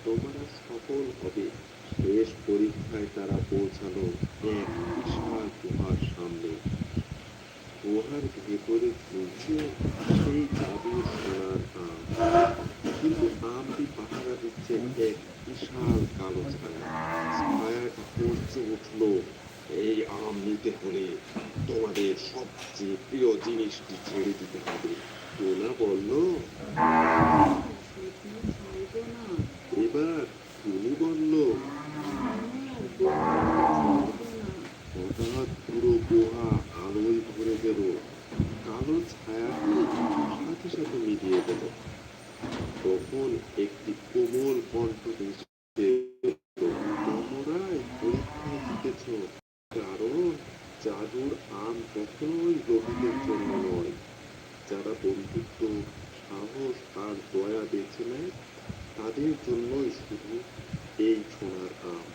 তোমরা সফল হবে। শেষ পরীক্ষায় তারা পৌঁছালো এক বিশাল গুহার সামনে। গুহার ভেতরে ঝুলছে সেই জাদুর সোনার আম। কিন্তু আমটি পাহারা দিচ্ছে এক বিশাল কালো ছায়া। ছায়াটা গর্জে উঠল, এই আম নিতে হলে তোমাদের সবচেয়ে প্রিয় জিনিসটি ছেড়ে দিতে হবে। টোনা বলল, না, সেটি ছাড়বো না। এবার টুনি বলল, না, সেটিও ছাড়বো না। হঠাৎ পুরো গুহা আলোয় ভরে গেল। কালো ছায়াটি সাথে সাথে মিলিয়ে গেল। তখন একটি কোমল কণ্ঠ ভেসে এলো, তোমরাই পরীক্ষায় জিতেছ, কারণ জাদুর আম কখনোই লোভীদের জন্য নয়। যারা বন্ধুত্ব, সাহস আর দয়া বেছে নেয় তাদের জন্যই শুধু এই সোনার আম।